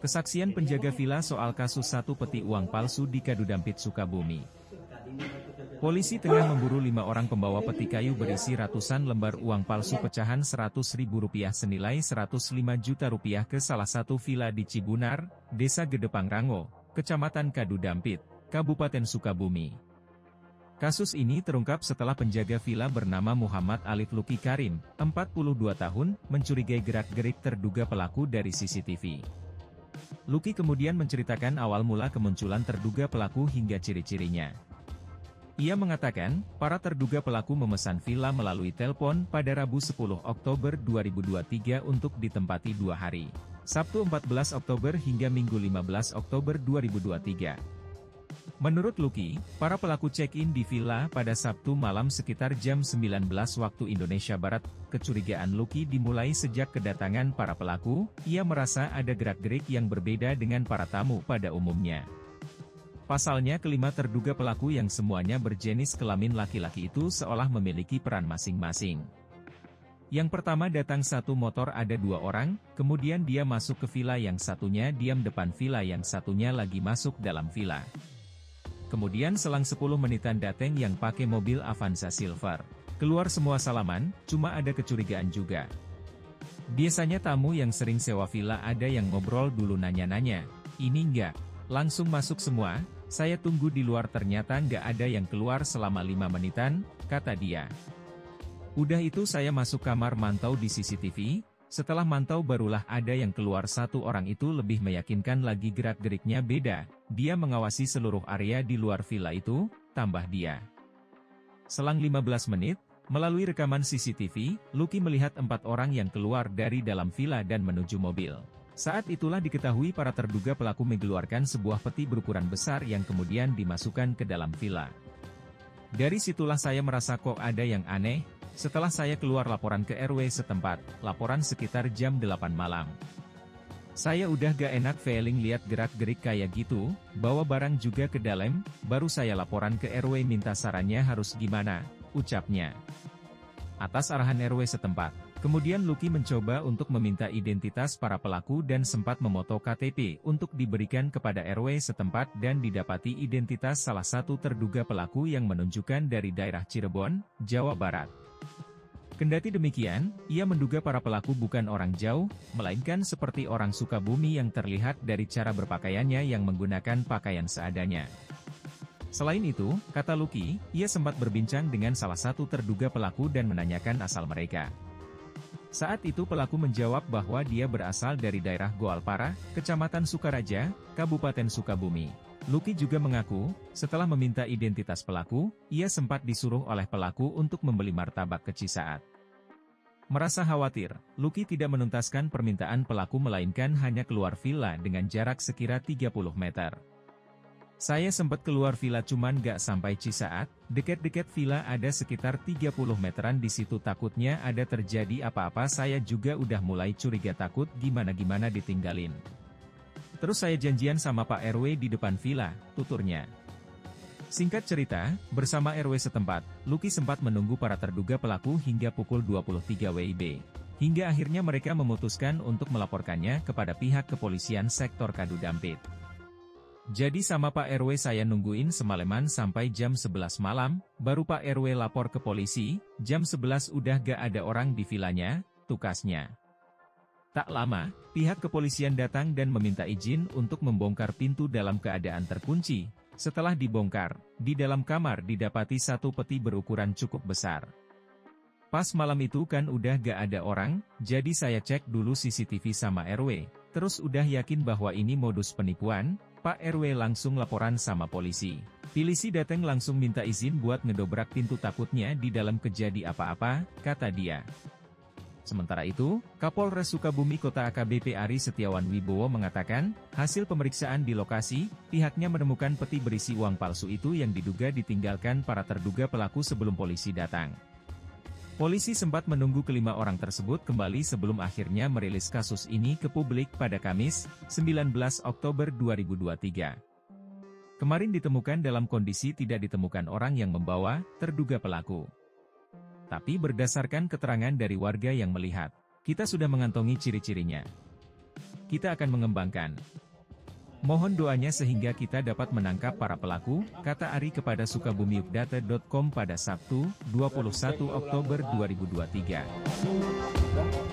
Kesaksian penjaga villa soal kasus satu peti uang palsu di Kadudampit, Sukabumi. Polisi tengah memburu 5 orang pembawa peti kayu berisi ratusan lembar uang palsu pecahan Rp100.000 senilai Rp105 juta ke salah satu villa di Cibunar, Desa Gede Pangrango, Kecamatan Kadudampit, Kabupaten Sukabumi. Kasus ini terungkap setelah penjaga villa bernama Muhammad Alif Luki Karim, 42 tahun, mencurigai gerak-gerik terduga pelaku dari CCTV. Luki kemudian menceritakan awal mula kemunculan terduga pelaku hingga ciri-cirinya. Ia mengatakan, para terduga pelaku memesan villa melalui telepon pada Rabu 10 Oktober 2023 untuk ditempati 2 hari, Sabtu 14 Oktober hingga Minggu 15 Oktober 2023. Menurut Luki, para pelaku check-in di villa pada Sabtu malam sekitar jam 19 waktu Indonesia Barat. Kecurigaan Luki dimulai sejak kedatangan para pelaku. Ia merasa ada gerak-gerik yang berbeda dengan para tamu pada umumnya. Pasalnya kelima terduga pelaku yang semuanya berjenis kelamin laki-laki itu seolah memiliki peran masing-masing. Yang pertama datang satu motor ada 2 orang, kemudian dia masuk ke villa yang satunya diam depan villa yang satunya lagi masuk dalam villa. Kemudian selang 10 menitan datang yang pakai mobil Avanza Silver. Keluar semua salaman, cuma ada kecurigaan juga. Biasanya tamu yang sering sewa villa ada yang ngobrol dulu nanya-nanya, ini enggak, langsung masuk semua, saya tunggu di luar ternyata nggak ada yang keluar selama 5 menitan, kata dia. Udah itu saya masuk kamar mantau di CCTV, setelah mantau barulah ada yang keluar. Satu orang itu lebih meyakinkan lagi gerak-geriknya beda, dia mengawasi seluruh area di luar villa itu, tambah dia. Selang 15 menit, melalui rekaman CCTV, Luki melihat 4 orang yang keluar dari dalam villa dan menuju mobil. Saat itulah diketahui para terduga pelaku mengeluarkan sebuah peti berukuran besar yang kemudian dimasukkan ke dalam villa. Dari situlah saya merasa kok ada yang aneh. Setelah saya keluar laporan ke RW setempat, laporan sekitar jam 8 malam. Saya udah gak enak feeling lihat gerak-gerik kayak gitu, bawa barang juga ke dalam, baru saya laporan ke RW minta sarannya harus gimana, ucapnya. Atas arahan RW setempat, kemudian Luki mencoba untuk meminta identitas para pelaku dan sempat memoto KTP untuk diberikan kepada RW setempat dan didapati identitas salah satu terduga pelaku yang menunjukkan dari daerah Cirebon, Jawa Barat. Kendati demikian, ia menduga para pelaku bukan orang jauh, melainkan seperti orang Sukabumi yang terlihat dari cara berpakaiannya yang menggunakan pakaian seadanya. Selain itu, kata Luki, ia sempat berbincang dengan salah satu terduga pelaku dan menanyakan asal mereka. Saat itu pelaku menjawab bahwa dia berasal dari daerah Goalpara, Kecamatan Sukaraja, Kabupaten Sukabumi. Luki juga mengaku, setelah meminta identitas pelaku, ia sempat disuruh oleh pelaku untuk membeli martabak ke Cisaat. Merasa khawatir, Luki tidak menuntaskan permintaan pelaku melainkan hanya keluar villa dengan jarak sekira 30 meter. Saya sempat keluar villa cuman gak sampai Cisaat, dekat-dekat villa ada sekitar 30 meteran di situ takutnya ada terjadi apa-apa saya juga udah mulai curiga takut gimana-gimana ditinggalin. Terus saya janjian sama Pak RW di depan villa, tuturnya. Singkat cerita, bersama RW setempat, Luki sempat menunggu para terduga pelaku hingga pukul 23 WIB. Hingga akhirnya mereka memutuskan untuk melaporkannya kepada pihak kepolisian sektor Kadudampit. Jadi sama Pak RW saya nungguin semalaman sampai jam 11 malam, baru Pak RW lapor ke polisi, jam 11 udah gak ada orang di villanya, tukasnya. Tak lama, pihak kepolisian datang dan meminta izin untuk membongkar pintu dalam keadaan terkunci. Setelah dibongkar, di dalam kamar didapati satu peti berukuran cukup besar. Pas malam itu kan udah gak ada orang, jadi saya cek dulu CCTV sama RW, terus udah yakin bahwa ini modus penipuan, Pak RW langsung laporan sama polisi. Polisi datang langsung minta izin buat ngedobrak pintu takutnya di dalam kejadi apa-apa, kata dia. Sementara itu, Kapolres Sukabumi Kota AKBP Ari Setiawan Wibowo mengatakan, hasil pemeriksaan di lokasi, pihaknya menemukan peti berisi uang palsu itu yang diduga ditinggalkan para terduga pelaku sebelum polisi datang. Polisi sempat menunggu kelima orang tersebut kembali sebelum akhirnya merilis kasus ini ke publik pada Kamis, 19 Oktober 2023. Kemarin ditemukan dalam kondisi tidak ditemukan orang yang membawa terduga pelaku. Tapi berdasarkan keterangan dari warga yang melihat, kita sudah mengantongi ciri-cirinya. kita akan mengembangkan. Mohon doanya sehingga kita dapat menangkap para pelaku, kata Ari kepada sukabumiupdate.com pada Sabtu, 21 Oktober 2023.